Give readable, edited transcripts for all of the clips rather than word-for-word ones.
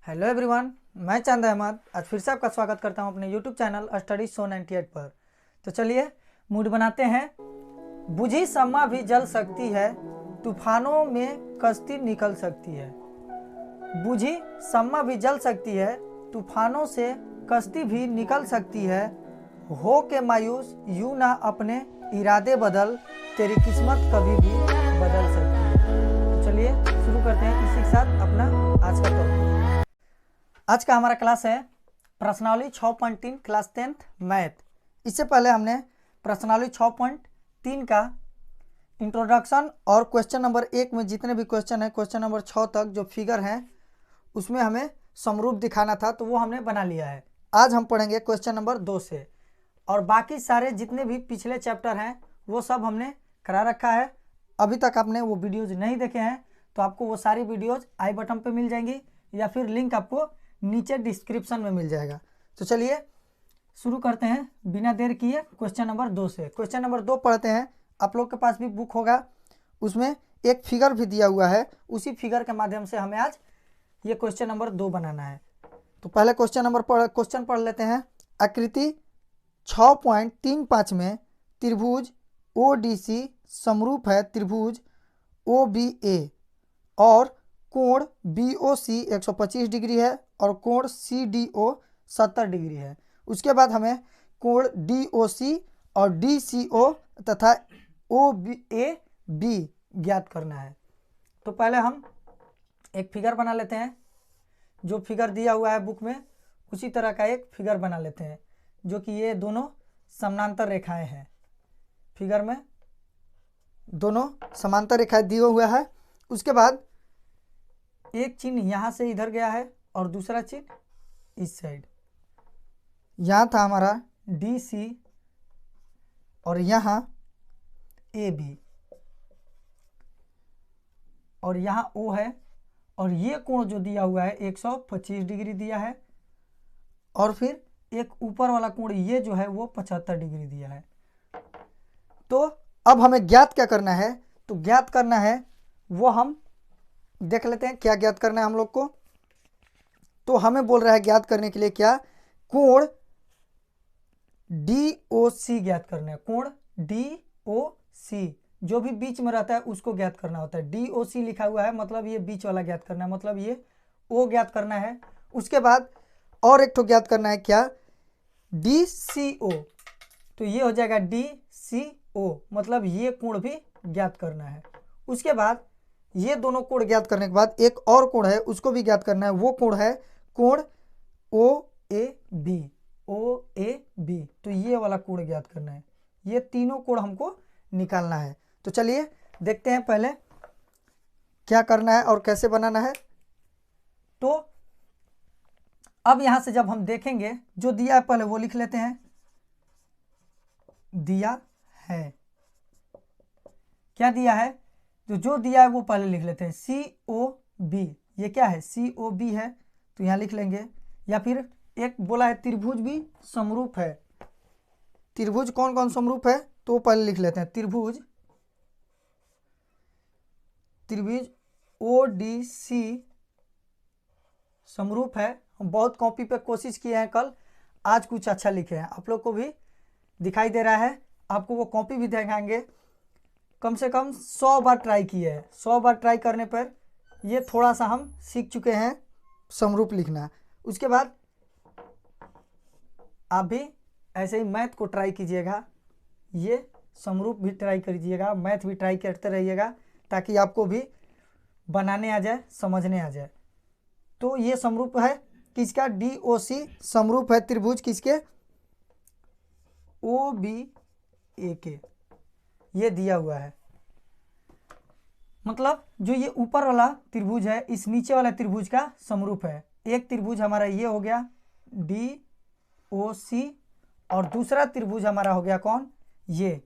Hello everyone, मैं चांद अहमद आज फिर से आपका स्वागत करता हूं अपने यूट्यूब चैनल स्टडी शो 98 पर। तो चलिए मूड बनाते हैं। बुझी शम्मा भी जल सकती है, तूफानों में कश्ती निकल सकती है। बुझी शम्मा भी जल सकती है, तूफानों से कश्ती भी निकल सकती है। हो के मायूस यूं ना अपने इरादे बदल, तेरी किस्मत कभी भी बदल सकती है। तो चलिए शुरू करते हैं इसी के साथ अपना आज का टॉपिक। आज का हमारा क्लास है प्रश्नावली 6.3 क्लास 10th मैथ। इससे पहले हमने प्रश्नावली 6.3 का इंट्रोडक्शन और क्वेश्चन नंबर 1 में जितने भी क्वेश्चन हैं क्वेश्चन नंबर 6 तक जो फिगर हैं उसमें हमें समरूप दिखाना था, तो वो हमने बना लिया है। आज हम पढ़ेंगे क्वेश्चन नंबर 2 से, और बाकी सारे जितने भी पिछले चैप्टर हैं वो सब हमने करा रखा है। अभी तक आपने वो वीडियोज नहीं देखे हैं तो आपको वो सारी वीडियोज आई बटन पे मिल जाएंगी या फिर लिंक आपको नीचे डिस्क्रिप्शन में मिल जाएगा। तो चलिए शुरू करते हैं बिना देर किए क्वेश्चन नंबर 2 से। क्वेश्चन नंबर 2 पढ़ते हैं। आप लोग के पास भी बुक होगा, उसमें एक फिगर भी दिया हुआ है। उसी फिगर के माध्यम से हमें आज ये क्वेश्चन नंबर 2 बनाना है। तो पहले क्वेश्चन पढ़ लेते हैं। आकृति 6.35 में त्रिभुज ODC समरूप है त्रिभुज OBA और कोण BOC 125 डिग्री है और कोण CDO 70 डिग्री है। उसके बाद हमें कोण DOC और DCO तथा OAB ज्ञात करना है। तो पहले हम एक फिगर बना लेते हैं। जो फिगर दिया हुआ है बुक में उसी तरह का एक फिगर बना लेते हैं, जो कि ये दोनों समानांतर रेखाएं हैं। फिगर में दोनों समांतर रेखाएं दिया हुआ है। उसके बाद एक चिन्ह यहाँ से इधर गया है और दूसरा चिन्ह इस साइड। यहाँ था हमारा DC और यहाँ AB और यहाँ O है, और ये कोण जो दिया हुआ है 125 डिग्री दिया है, और फिर एक ऊपर वाला कोण ये जो है वो 75 डिग्री दिया है। तो अब हमें ज्ञात क्या करना है? तो ज्ञात करना है वो हम देख लेते हैं। क्या ज्ञात करना है हम लोग को? तो हमें बोल रहा है ज्ञात करने के लिए क्या? कोण DOC ज्ञात करना है। कोण DOC जो भी बीच में रहता है उसको ज्ञात करना होता है। DOC लिखा हुआ है मतलब ये बीच वाला ज्ञात करना है, मतलब ये O ज्ञात करना है। उसके बाद और एक तो ज्ञात करना है क्या? DCO। तो ये हो जाएगा DCO, मतलब ये कोण भी ज्ञात करना है। उसके बाद ये दोनों कोण ज्ञात करने के बाद एक और कोण है उसको भी ज्ञात करना है। वो कोण है कोण OAB। तो ये वाला कोण ज्ञात करना है। ये तीनों कोण हमको निकालना है। तो चलिए देखते हैं पहले क्या करना है और कैसे बनाना है। तो अब यहां से जब हम देखेंगे जो दिया है पहले वो लिख लेते हैं। दिया है, क्या दिया है? तो जो दिया है वो पहले लिख लेते हैं। COB, ये क्या है? COB है, तो यहां लिख लेंगे। या फिर एक बोला है त्रिभुज भी समरूप है। त्रिभुज कौन कौन समरूप है तो पहले लिख लेते हैं। त्रिभुज ODC समरूप है। हम बहुत कॉपी पे कोशिश किए हैं कल, आज कुछ अच्छा लिखे हैं। आप लोग को भी दिखाई दे रहा है, आपको वो कॉपी भी दिखाएंगे। कम से कम 100 बार ट्राई किए हैं। 100 बार ट्राई करने पर ये थोड़ा सा हम सीख चुके हैं समरूप लिखना। उसके बाद आप भी ऐसे ही मैथ को ट्राई कीजिएगा, ये समरूप भी ट्राई कीजिएगा, मैथ भी ट्राई करते रहिएगा ताकि आपको भी बनाने आ जाए, समझने आ जाए। तो ये समरूप है किसका? DOC समरूप है त्रिभुज किसके? OBA के। ये दिया हुआ है, मतलब जो ये ऊपर वाला त्रिभुज है इस नीचे वाला त्रिभुज का समरूप है। एक त्रिभुज हमारा ये हो गया DOC और दूसरा त्रिभुज हमारा हो गया कौन? ये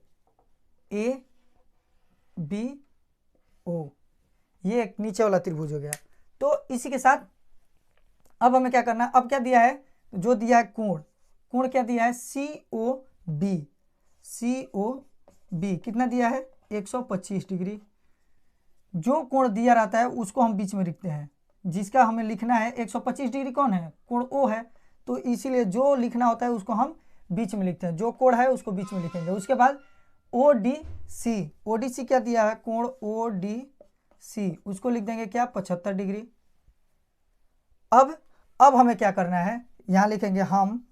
ABO। ये एक नीचे वाला त्रिभुज हो गया। तो इसी के साथ अब हमें क्या करना है? अब क्या दिया है? जो दिया है कोण, कोण क्या दिया है? COB कितना दिया है? 125 डिग्री। जो कोण दिया रहता है उसको हम बीच में लिखते हैं। जिसका हमें लिखना है 125 डिग्री कौन है, कोण ओ है। तो इसीलिए जो लिखना होता है उसको हम बीच में लिखते हैं, जो कोण है उसको बीच में लिखेंगे। उसके बाद ODC, ODC क्या दिया है, कोण ODC, उसको लिख देंगे क्या, 75 डिग्री। अब हमें क्या करना है, यहां लिखेंगे हम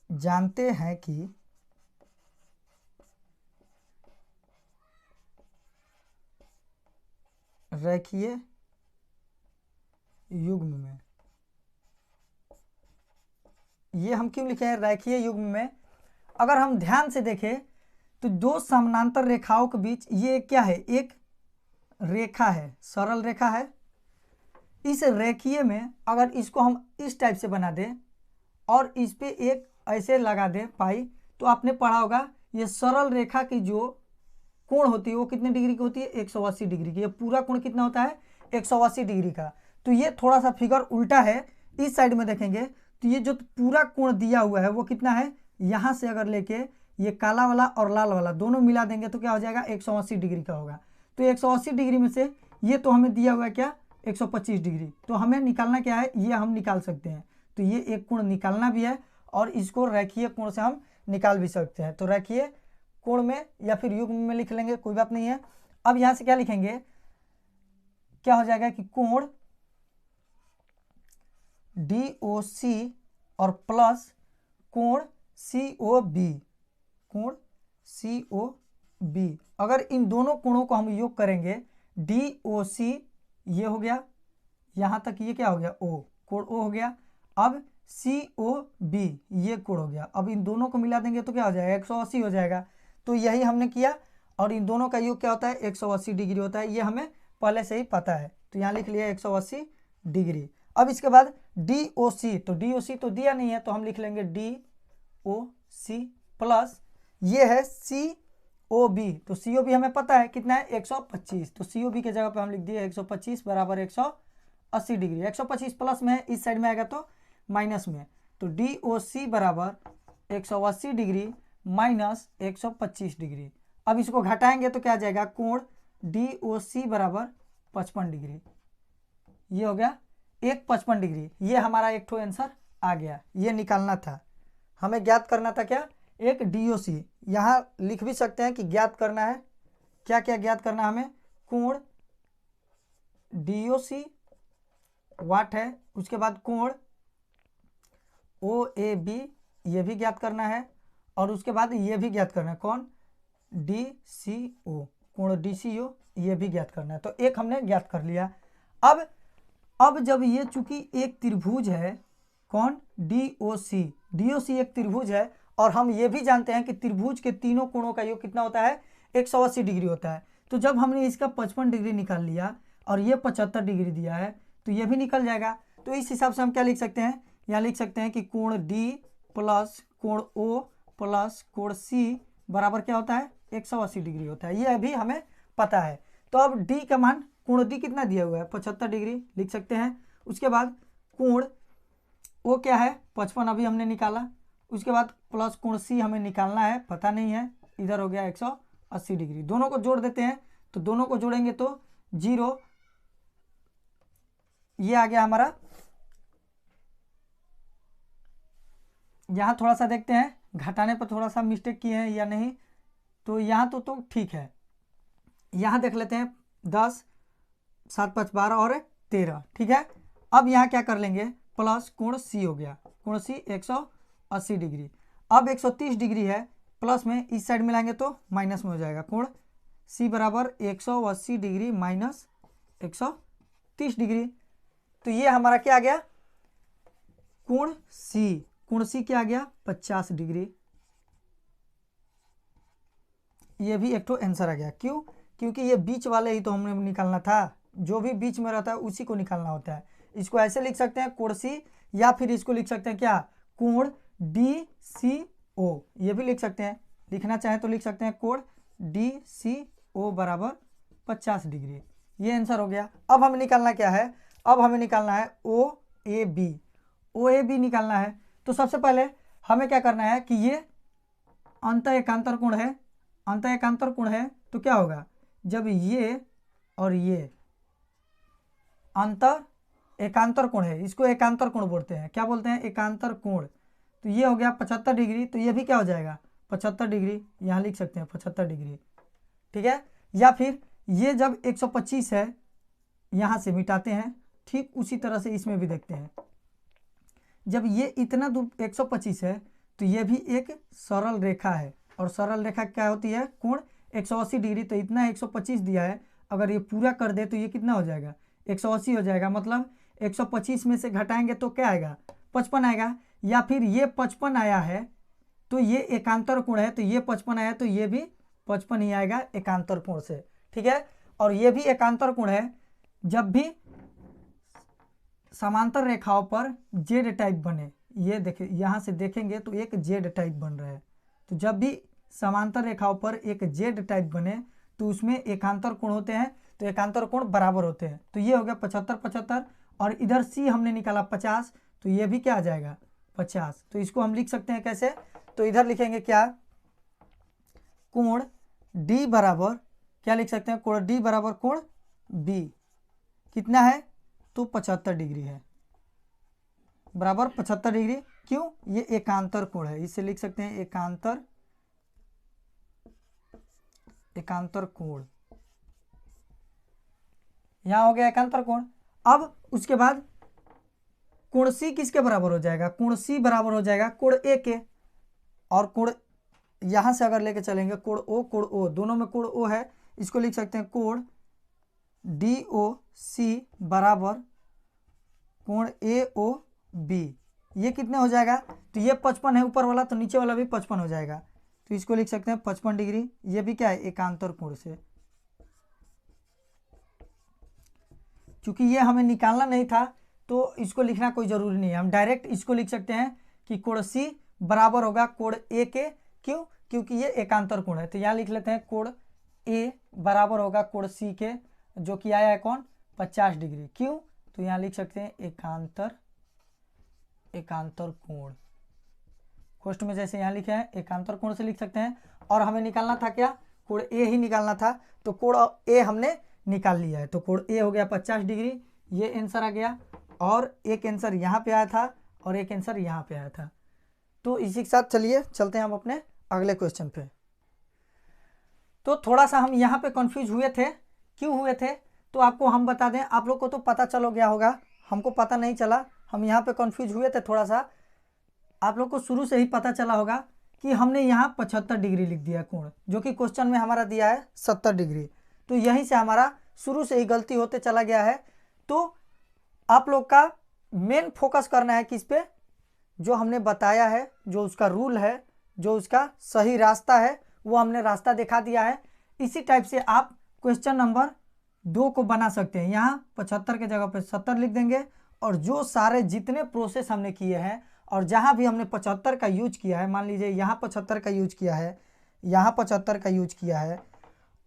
जानते हैं कि रेखीय युग्म में, ये हम क्यों लिखे हैं रेखीय युग्म में, अगर हम ध्यान से देखें तो दो समानांतर रेखाओं के बीच ये क्या है, एक रेखा है, सरल रेखा है। इस रेखीय में अगर इसको हम इस टाइप से बना दें और इस पे एक ऐसे लगा दें पाई, तो आपने पढ़ा होगा ये सरल रेखा की जो कोण होती है वो कितने डिग्री की होती है, 180 डिग्री की। ये पूरा कोण कितना होता है, 180 डिग्री का। तो ये थोड़ा सा फिगर उल्टा है, इस साइड में देखेंगे तो ये जो पूरा कोण दिया हुआ है वो कितना है, यहाँ से अगर लेके ये काला वाला और लाल वाला दोनों मिला देंगे तो क्या हो जाएगा, 180 डिग्री का होगा। तो 180 डिग्री में से ये तो हमें दिया हुआ है क्या, 125 डिग्री। तो हमें निकालना क्या है, ये हम निकाल सकते हैं। तो ये एक कोण निकालना भी है और इसको रेखीय कोण से हम निकाल भी सकते हैं। तो रेखीय कोण में या फिर युग्म में लिख लेंगे, कोई बात नहीं है। अब यहां से क्या लिखेंगे, क्या हो जाएगा कि कोण DOC और प्लस कोण COB, कोण COB। अगर इन दोनों कोणों को हम योग करेंगे, DOC ये हो गया, यहां तक ये क्या हो गया, O, कोण O हो गया। अब COB ये कोण हो गया। अब इन दोनों को मिला देंगे तो क्या हो जाएगा, 180 हो जाएगा। तो यही हमने किया और इन दोनों का योग क्या होता है, 180 डिग्री होता है। ये हमें पहले से ही पता है, तो यहाँ लिख लिया 180 डिग्री। अब इसके बाद DOC, तो DOC तो दिया नहीं है तो हम लिख लेंगे DOC प्लस ये है COB, तो COB हमें पता है कितना है, 125। तो COB के जगह पे हम लिख दिए 125 बराबर 180 डिग्री। 125 प्लस में है, इस साइड में आएगा तो माइनस में। तो DOC बराबर 180 डिग्री माइनस 125 डिग्री। अब इसको घटाएंगे तो क्या आ जाएगा, कोण DOC बराबर 55 डिग्री। ये हो गया 55 डिग्री। ये हमारा एक ठो आंसर आ गया। ये निकालना था, हमें ज्ञात करना था क्या, एक DOC। यहाँ लिख भी सकते हैं कि ज्ञात करना है, क्या क्या ज्ञात करना है हमें, कोण DOC वाट है, उसके बाद कोण OAB ये भी ज्ञात करना है, और उसके बाद ये भी ज्ञात करना है, कौन, DCO, कोण DCO ये भी ज्ञात करना है। तो एक हमने ज्ञात कर लिया। अब जब ये चूंकि एक त्रिभुज है, कौन, DOC एक त्रिभुज है, और हम ये भी जानते हैं कि त्रिभुज के तीनों कोणों का योग कितना होता है, 180 डिग्री होता है। तो जब हमने इसका 55 डिग्री निकाल लिया और ये 75 डिग्री दिया है तो ये भी निकल जाएगा। तो इस हिसाब से हम क्या लिख सकते हैं, यहाँ लिख सकते हैं कि कोण D प्लस कोण O प्लस कोण C बराबर क्या होता है, 180 डिग्री होता है। ये अभी हमें पता है। तो अब D का मान, कोण D कितना दिया हुआ है, 75 डिग्री लिख सकते हैं। उसके बाद कोण O क्या है, 55 अभी हमने निकाला। उसके बाद प्लस कोण C हमें निकालना है, पता नहीं है, इधर हो गया 180 डिग्री। दोनों को जोड़ देते हैं, तो दोनों को जोड़ेंगे तो 0, ये आ गया हमारा। यहाँ थोड़ा सा देखते हैं घटाने पर थोड़ा सा मिस्टेक किए हैं या नहीं। तो यहाँ तो ठीक है। यहाँ देख लेते हैं 10, 7, 5, 12 और 13, ठीक है। अब यहाँ क्या कर लेंगे, प्लस कोण C हो गया, कोण C 180 डिग्री। अब 130 डिग्री है, प्लस में इस साइड में लाएंगे तो माइनस में हो जाएगा। कोण C बराबर 180 डिग्री माइनस 130 डिग्री। तो ये हमारा क्या आ गया, कोण C क्या आ गया, 50 डिग्री। ये भी एक तो आंसर आ गया। क्यों, क्योंकि ये बीच वाले ही तो हमने निकालना था, जो भी बीच में रहता है उसी को निकालना होता है। इसको ऐसे लिख सकते हैं कोण C, या फिर इसको लिख सकते हैं क्या, कोण DCO, ये भी लिख सकते हैं। लिखना चाहे तो लिख सकते हैं कोण DCO बराबर 50 डिग्री। ये आंसर हो गया। अब हमें निकालना क्या है, अब हमें निकालना है OAB निकालना है। तो सबसे पहले हमें क्या करना है कि ये अंत एकांतर कोण है, अंत एकांतर कोण है तो क्या होगा, जब ये और ये अंतर एकांतर कोण है, इसको एकांतर कोण बोलते हैं। क्या बोलते हैं? एकांतर कोण। तो ये हो गया 75 डिग्री, तो ये भी क्या हो जाएगा 75 डिग्री, यहाँ लिख सकते हैं 75 डिग्री, ठीक है। या फिर ये जब 125 है, यहाँ से मिटाते हैं, ठीक उसी तरह से इसमें भी देखते हैं। जब ये इतना दूर 125 है तो ये भी एक सरल रेखा है, और सरल रेखा क्या होती है? कोण 180 डिग्री। तो इतना 125 दिया है, अगर ये पूरा कर दे तो ये कितना हो जाएगा? 180 हो जाएगा। मतलब 125 में से घटाएंगे तो क्या आएगा? 55 आएगा। या फिर ये 55 आया है तो ये एकांतर कोण है, तो ये 55 आया तो ये भी 55 ही आएगा एकांतर कोण से, ठीक है। और ये भी एकांतर कोण है। जब भी समांतर रेखाओं पर जेड टाइप बने, ये देखिए यहाँ से देखेंगे तो एक जेड टाइप बन रहा है, तो जब भी समांतर रेखाओं पर एक जेड टाइप बने तो उसमें एकांतर कोण होते हैं, तो एकांतर कोण बराबर होते हैं। तो ये हो गया 75 75, और इधर सी हमने निकाला 50, तो ये भी क्या आ जाएगा 50। तो इसको हम लिख सकते हैं कैसे? तो इधर लिखेंगे क्या? कोण डी बराबर क्या लिख सकते हैं? कोण डी बराबर कोण बी कितना है? तो 75 डिग्री है, बराबर 75 डिग्री। क्यों? ये एकांतर कोण है, इससे लिख सकते हैं एकांतर कोण। यहां हो गया एकांतर कोण। अब उसके बाद कोण सी किसके बराबर हो जाएगा? कोण सी बराबर हो जाएगा कोण ए के, और कोण यहां से अगर लेके चलेंगे कोण ओ, दोनों में कोण ओ है, इसको लिख सकते हैं कोण डी ओ सी बराबर कोण ए ओ बी। ये कितने हो जाएगा? तो ये 55 है ऊपर वाला, तो नीचे वाला भी 55 हो जाएगा, तो इसको लिख सकते हैं 55 डिग्री। ये भी क्या है? एकांतर कोण से। क्योंकि ये हमें निकालना नहीं था तो इसको लिखना कोई ज़रूरी नहीं है, हम डायरेक्ट इसको लिख सकते हैं कि कोण सी बराबर होगा कोण ए के। क्यों? क्योंकि ये एकांतर कोण है। तो यहाँ लिख लेते हैं कोण ए बराबर होगा कोण सी के, जो कि आया है कौन? 50 डिग्री। क्यों? तो यहाँ लिख सकते हैं एकांतर कोण। क्वेश्चन में जैसे यहाँ लिखे हैं एकांतर कोण से लिख सकते हैं। और हमें निकालना था क्या? कोण ए ही निकालना था, तो कोण ए हमने निकाल लिया है। तो कोण ए हो गया 50 डिग्री, ये आंसर आ गया। और एक आंसर यहाँ पे आया था और एक आंसर यहाँ पे आया था। तो इसी के साथ चलिए चलते हैं हम अपने अगले क्वेश्चन पे। तो थोड़ा सा हम यहाँ पे कंफ्यूज हुए थे। क्यों हुए थे? तो आपको हम बता दें, आप लोग को तो पता चल गया होगा, हमको पता नहीं चला, हम यहाँ पे कंफ्यूज हुए थे थोड़ा सा। आप लोग को शुरू से ही पता चला होगा कि हमने यहाँ 75 डिग्री लिख दिया कोण, जो कि क्वेश्चन में हमारा दिया है 70 डिग्री। तो यहीं से हमारा शुरू से ही गलती होते चला गया है। तो आप लोग का मेन फोकस करना है किस पे? जो हमने बताया है, जो उसका रूल है, जो उसका सही रास्ता है, वो हमने रास्ता दिखा दिया है। इसी टाइप से आप क्वेश्चन नंबर 2 को बना सकते हैं। यहाँ 75 के जगह पे 70 लिख देंगे, और जो सारे जितने प्रोसेस हमने किए हैं और जहाँ भी हमने 75 का यूज किया है, मान लीजिए यहाँ 75 का यूज किया है, यहाँ 75 का यूज किया है,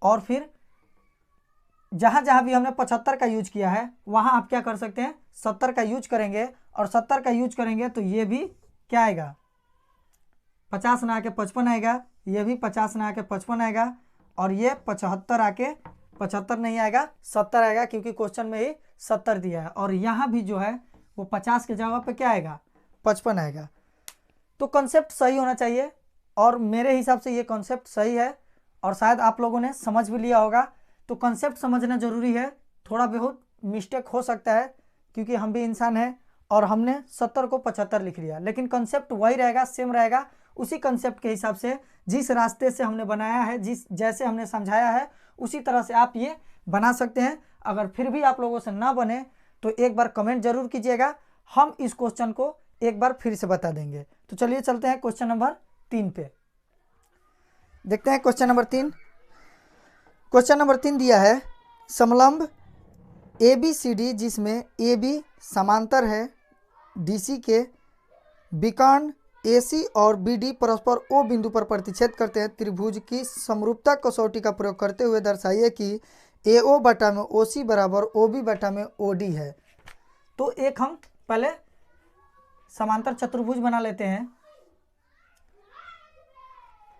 और फिर जहाँ जहाँ भी हमने 75 का यूज किया है वहाँ आप क्या कर सकते हैं? 70 का यूज करेंगे, और 70 का यूज करेंगे तो ये भी क्या आएगा? 50 ना आके 55 आएगा, ये भी 50 ना आके 55 आएगा, और ये 75 आके 75 नहीं आएगा, 70 आएगा, क्योंकि क्वेश्चन में ही 70 दिया है। और यहाँ भी जो है वो 50 के जगह पे क्या आएगा? 55 आएगा। तो कॉन्सेप्ट सही होना चाहिए, और मेरे हिसाब से ये कॉन्सेप्ट सही है, और शायद आप लोगों ने समझ भी लिया होगा। तो कॉन्सेप्ट समझना ज़रूरी है। थोड़ा बहुत मिस्टेक हो सकता है, क्योंकि हम भी इंसान हैं, और हमने 70 को 75 लिख लिया, लेकिन कॉन्सेप्ट वही रहेगा, सेम रहेगा। उसी कॉन्सेप्ट के हिसाब से, जिस रास्ते से हमने बनाया है, जैसे हमने समझाया है, उसी तरह से आप ये बना सकते हैं। अगर फिर भी आप लोगों से ना बने तो एक बार कमेंट जरूर कीजिएगा, हम इस क्वेश्चन को एक बार फिर से बता देंगे। तो चलिए चलते हैं क्वेश्चन नंबर 3 पे। देखते हैं क्वेश्चन नंबर 3। क्वेश्चन नंबर 3 दिया है समलंब ABCD, जिसमें AB समांतर है DC के, विकर्ण AC और BD परस्पर O बिंदु पर प्रतिच्छेद करते हैं। त्रिभुज की समरूपता कसौटी का प्रयोग करते हुए दर्शाइए कि AO बटा में OC बराबर OB बटा में OD है। तो एक हम पहले समांतर चतुर्भुज बना लेते हैं,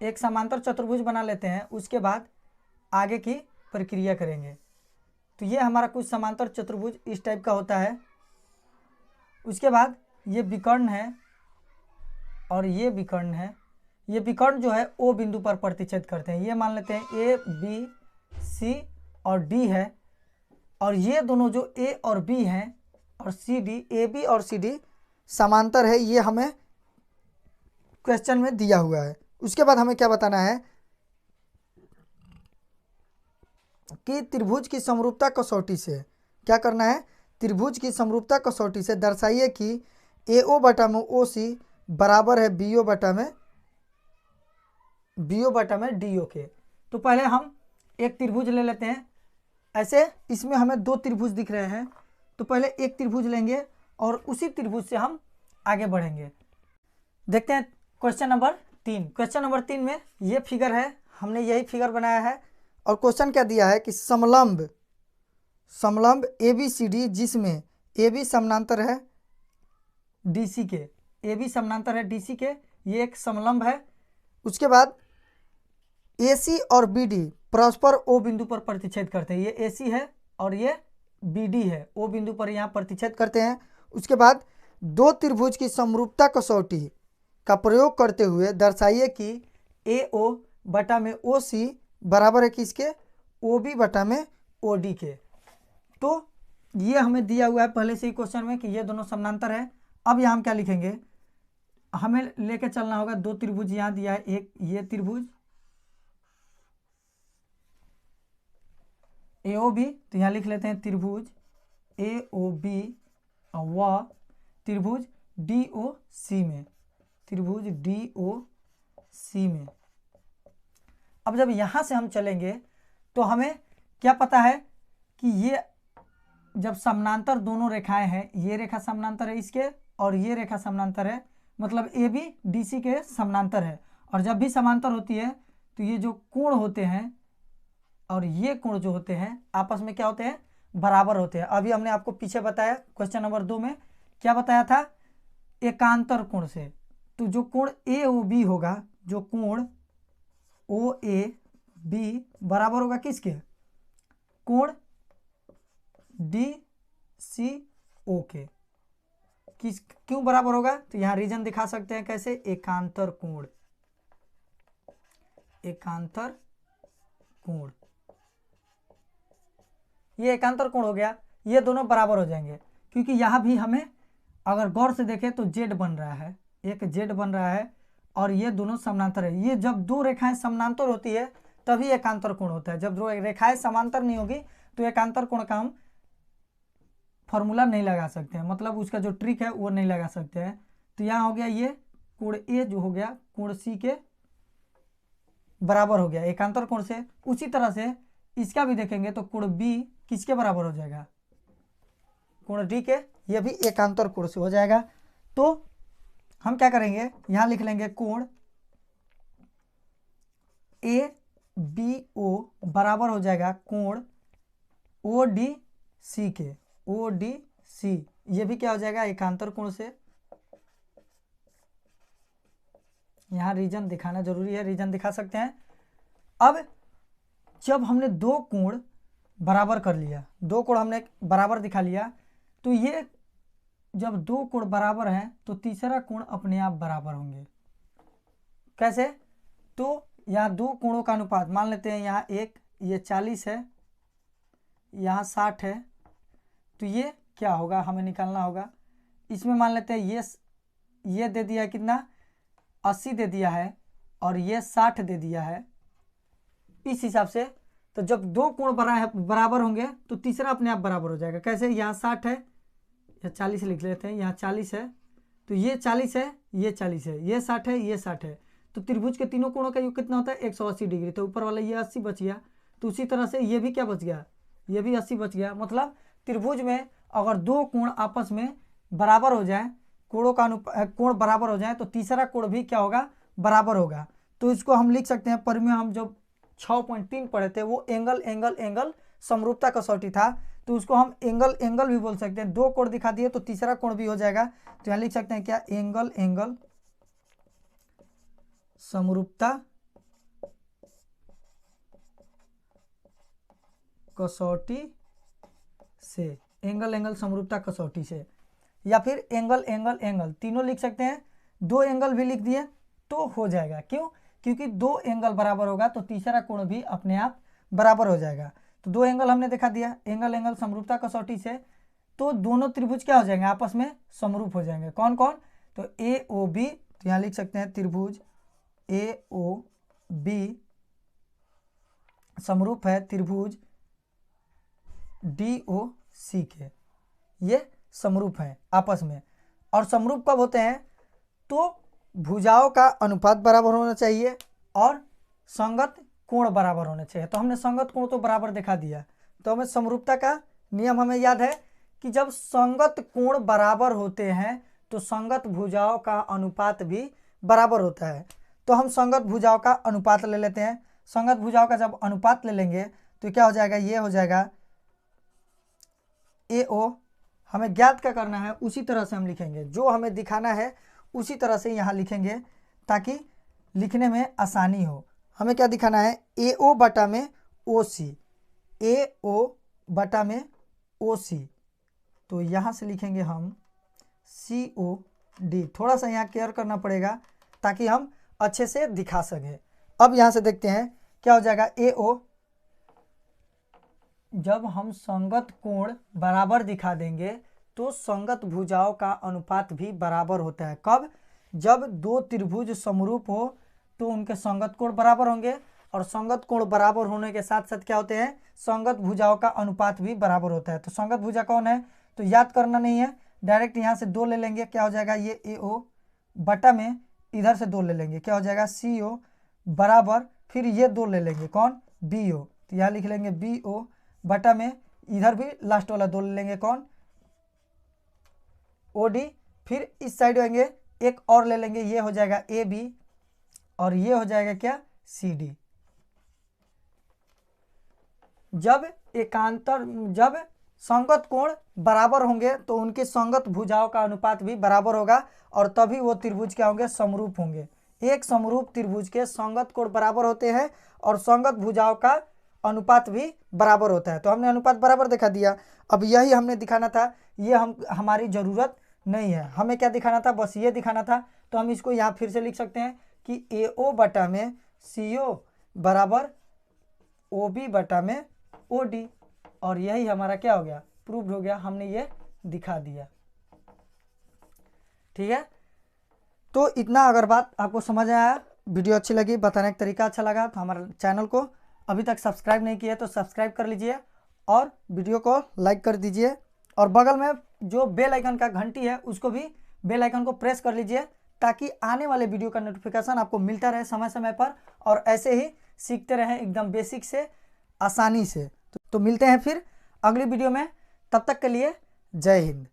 एक समांतर चतुर्भुज बना लेते हैं। उसके बाद आगे की प्रक्रिया करेंगे। तो ये हमारा कुछ समांतर चतुर्भुज इस टाइप का होता है। उसके बाद ये विकर्ण है और ये विकर्ण है। ये विकर्ण जो है ओ बिंदु पर प्रतिच्छेद करते हैं। ये मान लेते हैं ए बी सी और डी है, और ये दोनों जो ए और बी हैं और सी डी, ए बी और सी डी समांतर है, ये हमें क्वेश्चन में दिया हुआ है। उसके बाद हमें क्या बताना है कि त्रिभुज की समरूपता कसौटी से क्या करना है, त्रिभुज की समरूपता कसौटी से दर्शाइए कि ए ओ बटा में ओ सी बराबर है बी ओ बटा में डी ओ के। तो पहले हम एक त्रिभुज ले लेते हैं। ऐसे इसमें हमें दो त्रिभुज दिख रहे हैं, तो पहले एक त्रिभुज लेंगे और उसी त्रिभुज से हम आगे बढ़ेंगे। देखते हैं क्वेश्चन नंबर 3। क्वेश्चन नंबर 3 में ये फिगर है, हमने यही फिगर बनाया है और क्वेश्चन क्या दिया है कि समलंब ए बी सी डी, जिसमें ए बी समानांतर है डी सी के, ए बी समानांतर है डी सी के, ये एक समलंब है। उसके बाद ए सी और बी डी परस्पर ओ बिंदु पर प्रतिच्छेद करते हैं। ये ए सी है और ये बी डी है, ओ बिंदु पर यहाँ प्रतिच्छेद करते हैं। उसके बाद दो त्रिभुज की समरूपता कसौटी का प्रयोग करते हुए दर्शाइए कि ए ओ बटा में ओ सी बराबर है किसके, ओ बी बटा में ओ डी के। तो ये हमें दिया हुआ है पहले से ही क्वेश्चन में कि ये दोनों समानांतर है। अब यहाँ हम क्या लिखेंगे, हमें लेके चलना होगा दो त्रिभुज यहाँ दिया है, एक ये त्रिभुज ए ओ बी, तो यहाँ लिख लेते हैं त्रिभुज ए ओ बी और व त्रिभुज डी ओ सी में, त्रिभुज डी ओ सी में। अब जब यहाँ से हम चलेंगे तो हमें क्या पता है कि ये जब समानांतर दोनों रेखाएं हैं, ये रेखा समानांतर है इसके और ये रेखा समानांतर है, मतलब ए बी डी सी के समानांतर है। और जब भी समांतर होती है तो ये जो कोण होते हैं और ये कोण जो होते हैं आपस में क्या होते हैं, बराबर होते हैं। अभी हमने आपको पीछे बताया क्वेश्चन नंबर 2 में क्या बताया था, एकांतर कोण से। तो जो कोण ए ओ बी होगा, जो कोण ओ ए बी बराबर होगा किसके, कोण डी सी ओ के। किस क्यों बराबर होगा, तो यहाँ रीजन दिखा सकते हैं कैसे, एकांतर कोण, एकांतर कोण, ये एकांतर कोण हो गया। ये दोनों बराबर हो जाएंगे क्योंकि यहाँ भी हमें अगर गौर से देखें तो जेड बन रहा है, एक जेड बन रहा है और ये दोनों समानांतर है। ये जब दो रेखाएं समानांतर होती है तभी एकांतर कोण होता है। जब दो रेखाएं समांतर नहीं होगी तो एकांतर कोण का हम फॉर्मूला नहीं लगा सकते हैं, मतलब उसका जो ट्रिक है वो नहीं लगा सकते हैं। तो यहाँ हो गया ये कोण ए जो हो गया कोण सी के बराबर हो गया एकांतर कोण से। उसी तरह से इसका भी देखेंगे तो कोण बी किसके बराबर हो जाएगा, कोण डी के, ये भी एकांतर कोण से हो जाएगा। तो हम क्या करेंगे, यहाँ लिख लेंगे कोण ए बी ओ बराबर हो जाएगा कोण ओ डी सी के, ओ डी सी, ये भी क्या हो जाएगा एकांतर कोण से। यहाँ रीजन दिखाना जरूरी है, रीजन दिखा सकते हैं। अब जब हमने दो कोण बराबर कर लिया, दो कोण हमने बराबर दिखा लिया, तो ये जब दो कोण बराबर हैं तो तीसरा कोण अपने आप बराबर होंगे। कैसे, तो यहाँ दो कोणों का अनुपात मान लेते हैं, यहाँ एक ये 40 है, यहाँ 60 है, तो ये क्या होगा हमें निकालना होगा। इसमें मान लेते हैं ये दे दिया है कितना, 80 दे दिया है और ये 60 दे दिया है। इस हिसाब से तो जब दो कोण बराबर होंगे तो तीसरा अपने आप बराबर हो जाएगा। कैसे, यहाँ 60 है या 40 लिख लेते हैं, यहाँ 40 है तो ये 40 है, ये 40 है, ये 60 है, ये 60 है। तो त्रिभुज के तीनों कोणों का योग कितना होता है 180 डिग्री। तो ऊपर वाला ये 80 बच गया, तो उसी तरह से ये भी क्या बच गया, ये भी 80 बच गया। मतलब त्रिभुज में अगर दो कोण आपस में बराबर हो जाए, कोणों का कोण बराबर हो जाए तो तीसरा कोण भी क्या होगा, बराबर होगा। तो इसको हम लिख सकते हैं, पर में हम जब 6.3 पढ़े थे वो एंगल एंगल एंगल समरूपता कसौटी था, तो उसको हम एंगल एंगल भी बोल सकते हैं। दो कोण दिखा दिए तो तीसरा कोण भी हो जाएगा। तो यहाँ लिख सकते हैं क्या, एंगल एंगल समरूपता कसौटी से, एंगल एंगल समरूपता कसौटी से, या फिर एंगल एंगल एंगल, तीनों लिख सकते हैं। दो एंगल भी लिख दिए तो हो जाएगा। क्यों? क्योंकि दो एंगल बराबर होगा तो तीसरा कोण भी अपने आप बराबर हो जाएगा। तो दो एंगल हमने दिखा दिया, एंगल एंगल समरूपता कसौटी से, तो दोनों त्रिभुज क्या हो जाएंगे, आपस में समरूप हो जाएंगे। कौन कौन? तो ए ओ बी, तो यहाँ लिख सकते हैं त्रिभुज ए ओ बी समरूप है त्रिभुज डी ओ सी के, ये समरूप हैं आपस में। और समरूप कब होते हैं? तो भुजाओं का अनुपात बराबर होना चाहिए और संगत कोण बराबर होने चाहिए। तो हमने संगत कोण तो बराबर दिखा दिया। तो हमें समरूपता का नियम हमें याद है कि जब संगत कोण बराबर होते हैं तो संगत भुजाओं का अनुपात भी बराबर होता है। तो हम संगत भुजाओं का अनुपात ले लेते हैं। संगत भुजाओं का जब अनुपात ले लेंगे तो क्या हो जाएगा, ये हो जाएगा ए ओ। हमें ज्ञात क्या करना है, उसी तरह से हम लिखेंगे, जो हमें दिखाना है उसी तरह से यहाँ लिखेंगे ताकि लिखने में आसानी हो। हमें क्या दिखाना है, ए ओ बटा में ओ सी, ए ओ बटा में ओ सी। तो यहाँ से लिखेंगे हम सी ओ डी। थोड़ा सा यहाँ केयर करना पड़ेगा ताकि हम अच्छे से दिखा सकें। अब यहाँ से देखते हैं क्या हो जाएगा, ए ओ। जब हम संगत कोण बराबर दिखा देंगे तो संगत भुजाओं का अनुपात भी बराबर होता है। कब? जब दो त्रिभुज समरूप हो तो उनके संगत कोण बराबर होंगे, और संगत कोण बराबर होने के साथ साथ क्या होते हैं, संगत भुजाओं का अनुपात भी बराबर होता है। तो संगत भुजा कौन है, तो याद करना नहीं है, डायरेक्ट यहाँ से दो ले लेंगे। क्या हो जाएगा, ये ए ओ बटा में इधर से दो ले लेंगे, क्या हो जाएगा सी ओ बराबर, फिर ये दो ले लेंगे, कौन, बी ओ। तो यहाँ लिख लेंगे बी ओ बटा में इधर भी लास्ट वाला दो ले लेंगे, कौन, ओ डी। फिर इस साइड आएंगे, एक और ले लेंगे, ये हो जाएगा ए बी, और ये हो जाएगा क्या, सी डी। जब संगत कोण बराबर होंगे तो उनके संगत भुजाओं का अनुपात भी बराबर होगा, और तभी वो त्रिभुज क्या होंगे, समरूप होंगे। एक समरूप त्रिभुज के संगत कोण बराबर होते हैं और संगत भुजाओं का अनुपात भी बराबर होता है। तो हमने अनुपात बराबर दिखा दिया। अब यही हमने दिखाना था, ये हमारी ज़रूरत नहीं है। हमें क्या दिखाना था, बस ये दिखाना था। तो हम इसको यहाँ फिर से लिख सकते हैं कि ए ओ बटा में सी ओ बराबर ओ बी बटा में ओ डी, और यही हमारा क्या हो गया, प्रूव्ड हो गया, हमने ये दिखा दिया। ठीक है, तो इतना अगर बात आपको समझ आया, वीडियो अच्छी लगी, बताने का तरीका अच्छा लगा, तो हमारे चैनल को अभी तक सब्सक्राइब नहीं किया तो सब्सक्राइब कर लीजिए और वीडियो को लाइक कर दीजिए, और बगल में जो बेल आइकन का घंटी है उसको भी बेल आइकन को प्रेस कर लीजिए ताकि आने वाले वीडियो का नोटिफिकेशन आपको मिलता रहे समय समय पर, और ऐसे ही सीखते रहें एकदम बेसिक से, आसानी से। तो मिलते हैं फिर अगली वीडियो में, तब तक के लिए जय हिंद।